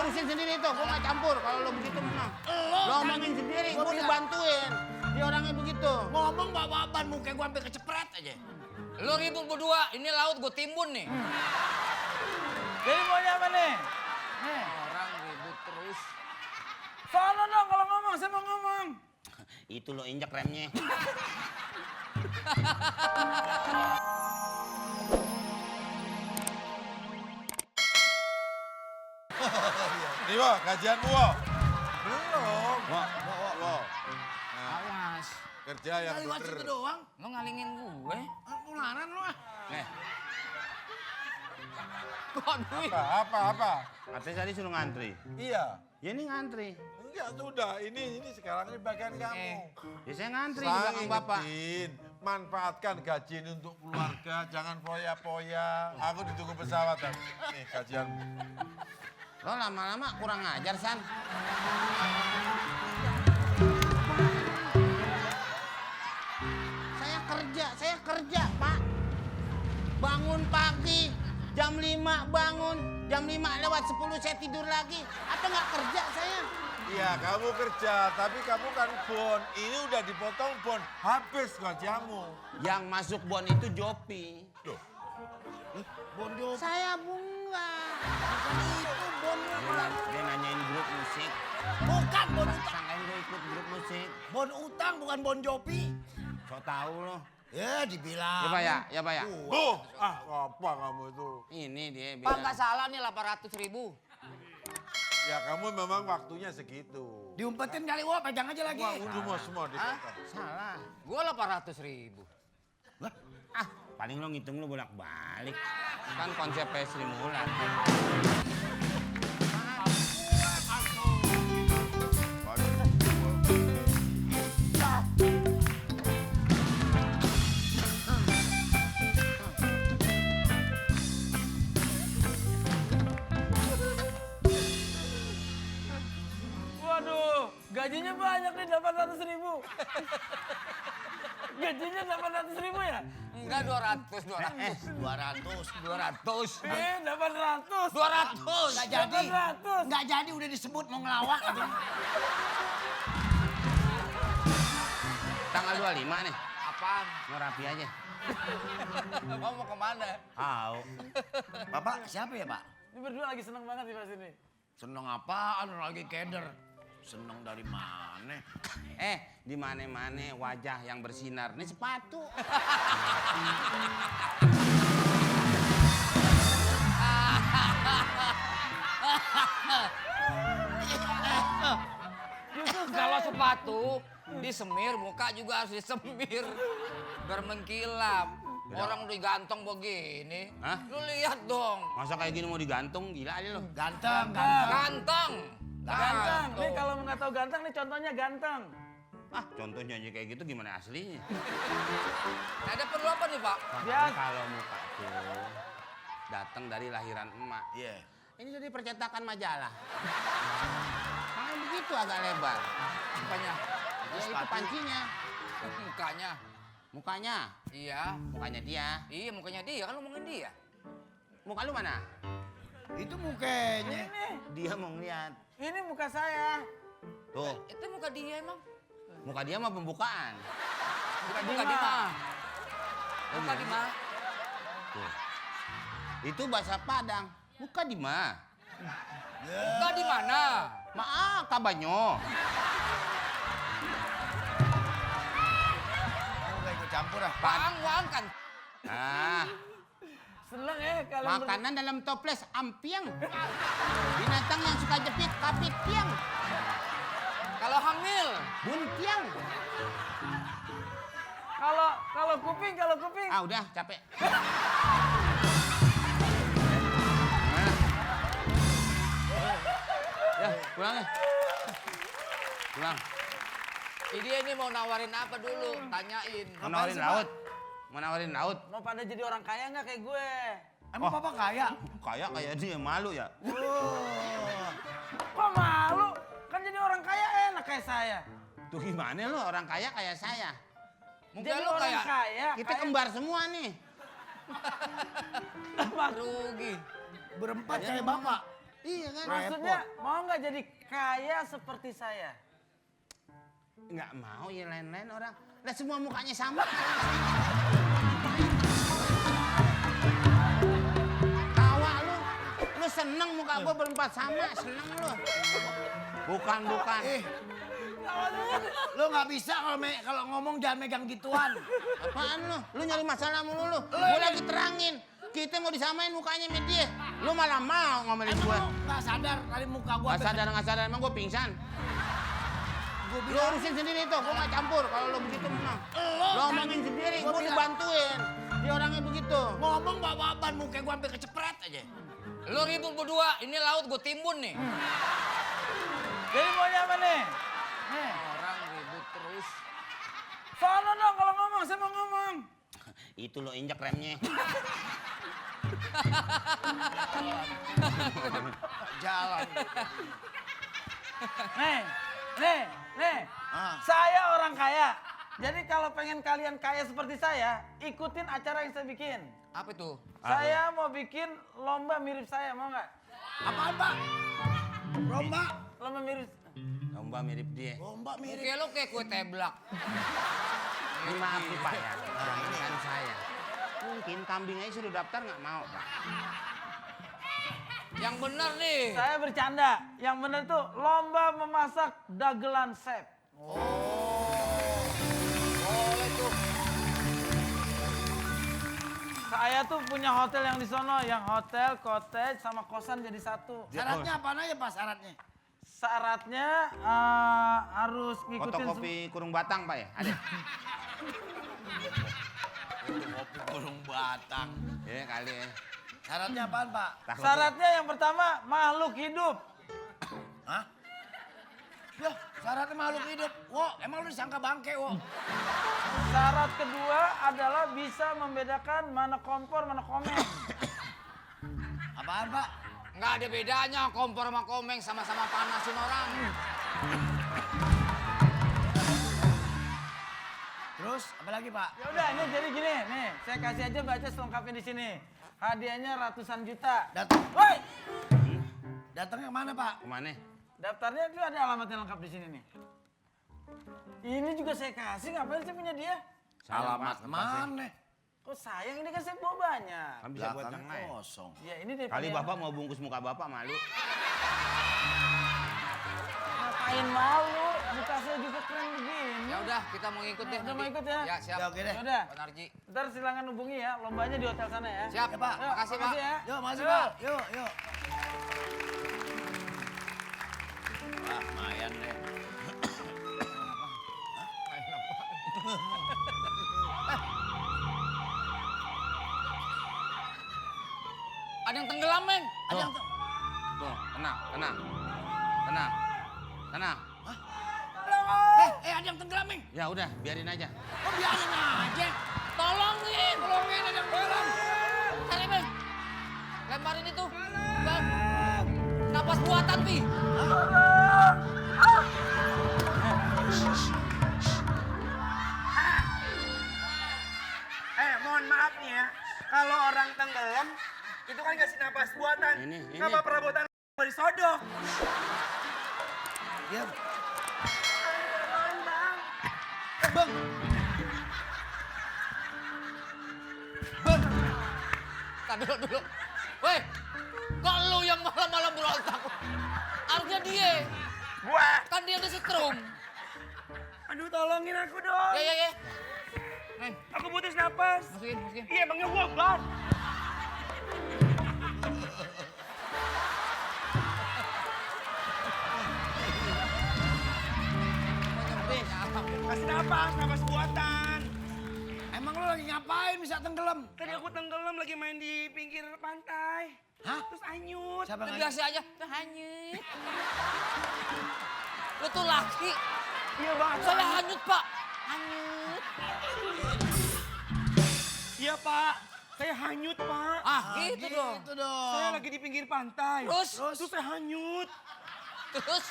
urusin sendiri tuh, gua nggak campur. Kalau lo begitu memang. Lo omongin sendiri, gua dibantuin. Dia orangnya begitu. Ngomong bawa ban muka gua sampai kecepret aja. Lu ribut berdua, ini laut gue timbun nih. Jadi maunya apa nih? Nih. Orang ribut terus. Sono dong kalau ngomong, saya mau ngomong. Itu lo injak remnya. Nih, Wo, kajianmu, Wo. Belum. Wo. Awas, Kerja yang Kali lewat bener. situ doang. lo ngalingin gue. Mularan lu ah. Kok duit? Apa? Katanya tadi suruh ngantri. Iya. Ya ini ngantri. Enggak, sudah. Ini sekarang ini bagian kamu. Ya saya ngantri di belakang bapak. ingetin, manfaatkan gaji ini untuk keluarga, jangan foya-foya. Aku ditunggu pesawat. Nih, gajian. Lo lama-lama kurang ngajar, San. Saya kerja, Pak. Bangun pagi, jam 5 bangun, jam 5 lewat 10 saya tidur lagi. Apa nggak kerja saya? Iya, kamu kerja, tapi kamu kan bon. Ini udah dipotong bon, habis gajiamu. Yang masuk bon itu Jopi. Loh, Bondo. Saya bunga. Itu bondo. Dia nanyain grup musik. Bukan bon utang. Sangkain gue ikut grup musik. Bon utang bukan bon jopi. So tau lo. Ya dibilang. Ya Pak ya. apa kamu itu? Ini dia Pak bilang. nggak salah nih 800.000. Ya kamu memang waktunya segitu. Diumpetin kali, wah pegang aja lagi. Wah, udah semua dipotong. Salah. Gue 800.000. Paling lo ngitung lo bolak-balik. Kan konsepnya Sri Mulat. Waduh, gajinya banyak nih 800.000. Gajinya 800.000 ya? Enggak 200. 200. 800. 200. Nggak jadi. 800. Nggak jadi udah disebut mau ngelawak. Tanggal 25 nih. Apaan? Mau rapi aja. Kamu mau kemana? Au. Bapak siapa ya Pak? Ini berdua lagi seneng banget di pas ini. Seneng apaan lagi keder? Seneng dari mana? Di mana-mana wajah yang bersinar. Ini sepatu. Kalau sepatu disemir, muka juga harus disemir. Biar mengkilap. Orang udah ganteng begini. Hah? Lu lihat dong. Masa kayak gini mau digantung? Gila aja lo. Ganteng. Ganteng. Ganteng. Nih kalau nggak tahu ganteng nih contohnya ganteng. Contohnya aja kayak gitu gimana aslinya? Ada perlu apa nih Pak? Makanya kalau muka tuh datang dari lahiran emak. Iya. Ini dari percetakan majalah. Makanya begitu agak lebar. Apanya? Ya itu pancinya. Mukanya. Mukanya. Iya. Mukanya dia. Iya mukanya dia, kan lu ngomongin dia. Muka lu mana? Itu mukanya. Ini, Dia mau ngeliat. ini muka saya. Tuh, Itu muka dia emang. muka dia mah pembukaan. Bukan muka Dima. di mah. Muka di mah. Tuh. Itu bahasa Padang. Muka di mah. Muka di mana? Maaf, kabanyo. Kamu gak ikut campur ah. Wang kan. Seneng ya kalian Makanan dalam toples ampiang. Binatang yang suka jepit kapit piang. Kalau hamil. Buntiang. Kalau kuping. Udah capek. Ya, pulang ya. Pulang. Dia ini mau nawarin apa dulu? Tanyain. Mau nawarin laut. Mau nawarin laut. Mau pada jadi orang kaya nggak kayak gue? Emang Papa kaya? Kayak dia malu ya. Kok malu? Kan jadi orang kaya enak kayak saya. Tuh gimana lo orang kaya kayak saya? Muka Jadi lu orang kayak kaya. Kita kembar semua nih. rugi. Berempat kayak Bapak. Iya kan? Maksudnya mau nggak jadi kaya seperti saya? Nggak mau ya lain-lain orang. Lah semua mukanya sama. Tawa lu. Lu seneng muka gua berempat sama, seneng lu. Bukan. Lu nggak bisa kalau ngomong jangan megang gituan. Apaan lu? Lu nyari masalah mulu lu. Gua lagi terangin. Kita mau disamain mukanya sama dia. Lu malah mau ngomelin Emang gua. lu nggak sadar kali muka gua. Nggak sadar. Emang gua pingsan. Gua Lu bilang, urusin sendiri tuh, gua nggak campur. Kalau lu begitu memang. Lu omongin sendiri, Gua gua bilang. dibantuin. Dia orangnya begitu. ngomong bawa ban muka gua sampai kecepret aja. Lu ribut berdua, ini laut gue timbun nih. Jadi maunya apa nih? Nih, Orang ribut terus. sono dong kalau ngomong, saya mau ngomong. Itu lo injak remnya. Jalan. Nih. Ah. Saya orang kaya. Jadi kalau pengen kalian kaya seperti saya, ikutin acara yang saya bikin. Apa itu? Saya mau bikin lomba mirip saya, mau nggak? Apaan, Pak? Lomba. Lomba mirip. Lomba mirip dia. Lomba mirip. Oke lo kayak kue teblak. Ini maaf nih Pak ya, orang ini kan saya. Mungkin kambing aja sudah daftar nggak mau Pak. Yang bener nih. Saya bercanda. Yang bener tuh lomba memasak dagelan chef. Boleh tuh. Saya tuh punya hotel yang di sono, yang hotel, cottage, sama kosan jadi satu. Syaratnya apaan aja, Pak, syaratnya? Syaratnya harus ngikutin Fotokopi kurung batang Pak ya? Ada? Kopi burung batang. Iya kali ya. Syaratnya apaan, Pak? Takut Syaratnya yang pertama makhluk hidup. Hah? Loh, syaratnya makhluk hidup. Wo, emang lu disangka bangke, wo? Syarat kedua adalah bisa membedakan mana kompor, mana komeng. Apaan, Pak? Nggak ada bedanya kompor sama komeng sama-sama panasin orang. Terus, apa lagi, Pak? Ya udah, ini jadi gini, nih, saya kasih aja baca selengkapnya di sini. Hadiahnya ratusan juta. Datang. Woi, Datangnya kemana, Pak? Kemana? daftarnya itu ada alamatnya lengkap di sini nih. Ini juga saya kasih, ngapain saya punya dia? Alamat Mana? Kok sayang, ini kan saya bawa banyak. Kan bisa buat yang Belakangnya lain. kosong. Ya ini deh. Kali Bapak mau bungkus muka Bapak malu. Ngapain malu? Muka saya juga keren begini. Ya udah, kita mau ngikut deh. Udah mau nanti. ikut ya? Ya siap. Ya, oke deh. Ya udah. Pak Narji. Ntar silakan hubungi ya, lombanya di hotel sana ya. Siap, Ya, Pak. Makasih, Pak. Makasih ya. Yuk, makasih, Yuk. Pak. Yuk. Wah, lumayan deh. Ada yang tenggelam, Meng. Ada yang Tuh, tenang. ada yang tenggelam, Ming. Ya udah, biarin aja. Oh, biarin aja. Tolongin ada yang tenggelam. Cari, Meng. Lemparin itu. Bang. Napas buatan, Pi. Mohon maaf nih ya, kalau orang tenggelam itu kan kasih napas buatan. Ini. Sama perabotan berisodok. Ya, Bang. Tadi dulu. Weh, kok lu yang malam-malam berontak? Harusnya dia. Gua. Kan dia udah setrum. Aduh, tolongin aku dong. Ya. Meng, Aku putus napas. masukin. Iya, emangnya gua, Bang. Kasih napas buatan. emang lu lagi ngapain bisa tenggelam? Tadi aku tenggelam lagi main di pinggir pantai. Hah? Terus anyut. Siapa yang Biasa aja. Udah hanyut. Lu tuh laki. Iya, Bang. Saya hanyut, Pak. Hanyut. Iya, Pak. Saya hanyut, Pak. Ah, gitu dong. Itu dong. Saya lagi di pinggir pantai. Terus? Terus saya hanyut. Terus?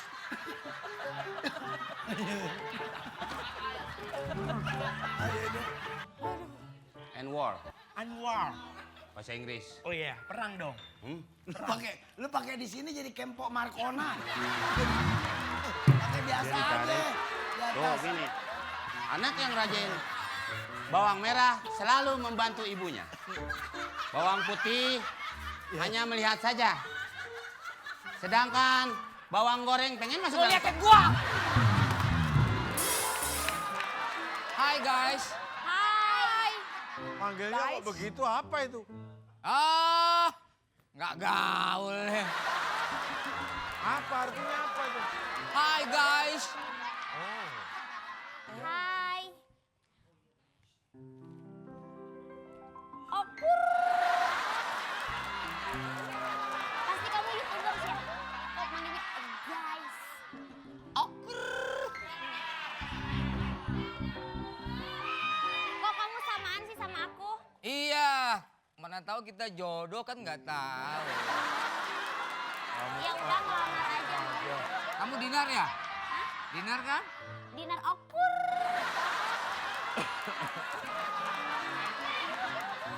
And war. Anwar. Bahasa Inggris. Oh iya, perang dong. Lu pakai di sini jadi kempok Markona. Pakai biasa aja. Di atas. gini. Anak yang rajin bawang merah selalu membantu ibunya. Bawang putih hanya melihat saja. Sedangkan bawang goreng pengen masuk dalam. Lihat gua. Hai guys. Hai. Manggilnya kok begitu, apa itu? Ah, nggak gaul. Apa artinya apa itu? Hai guys. Hai. Opur. Pasti kamu YouTubers ya? Kok manggilnya guys? Okur. Kok kamu samaan sih sama aku? Iya, mana tahu kita jodoh kan nggak tahu. Ya udah ngelamar aja. Kamu dinar ya? Dinar kan? Dinar opur.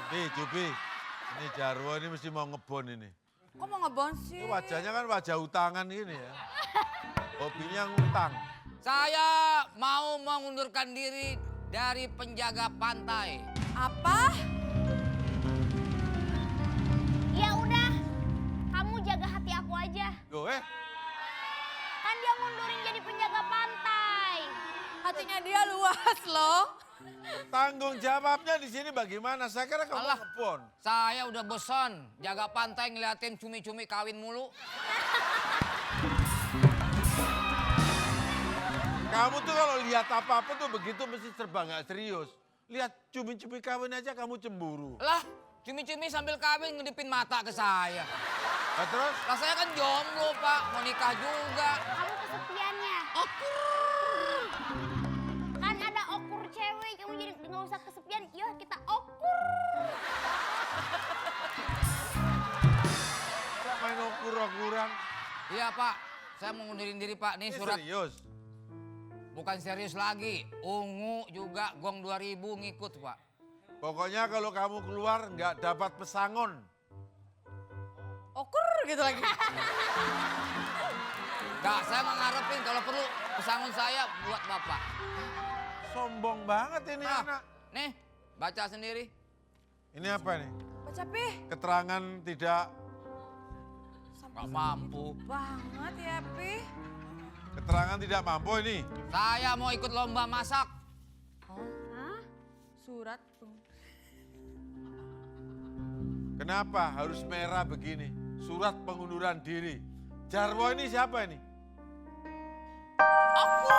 Nih, Jubi. Ini Jarwo ini mesti mau ngebon ini. Kok mau ngebon sih? Ini wajahnya kan wajah utangan gini ya. Hobinya ngutang. Saya mau mengundurkan diri dari penjaga pantai. Apa? Ya udah, kamu jaga hati aku aja. Loh Kan dia mundurin jadi penjaga pantai. Hatinya dia luas loh. tanggung jawabnya di sini bagaimana? Saya kira kamu Alah. ngebon. Saya udah bosan jaga pantai ngeliatin cumi-cumi kawin mulu. Kamu tuh kalau lihat apa-apa tuh begitu mesti serba nggak serius. Lihat cumi-cumi kawin aja kamu cemburu. Lah, cumi-cumi sambil kawin ngedipin mata ke saya. Nah, terus? Lah saya kan jomblo Pak, mau nikah juga. Kamu kesepiannya. Okur. Kan ada okur cewek, kamu jadi nggak usah kesepian. Yuk kita okur. Kok main ukur-ukuran? Iya Pak, saya mau ngundurin diri Pak. Nih Ini surat. serius. Bukan serius lagi. Ungu juga gong 2000 ngikut Pak. Pokoknya kalau kamu keluar nggak dapat pesangon. Okur gitu lagi. Enggak, saya nggak ngarepin kalau perlu pesangon saya buat Bapak. Sombong banget ini Ah, anak. nih, baca sendiri. Ini apa nih? Baca Pih. Keterangan tidak, Nggak mampu. Banget ya Pih. keterangan tidak mampu ini. Saya mau ikut lomba masak. Hah? Surat tuh. Kenapa harus merah begini? Surat pengunduran diri. Jarwo ini siapa ini? Okur.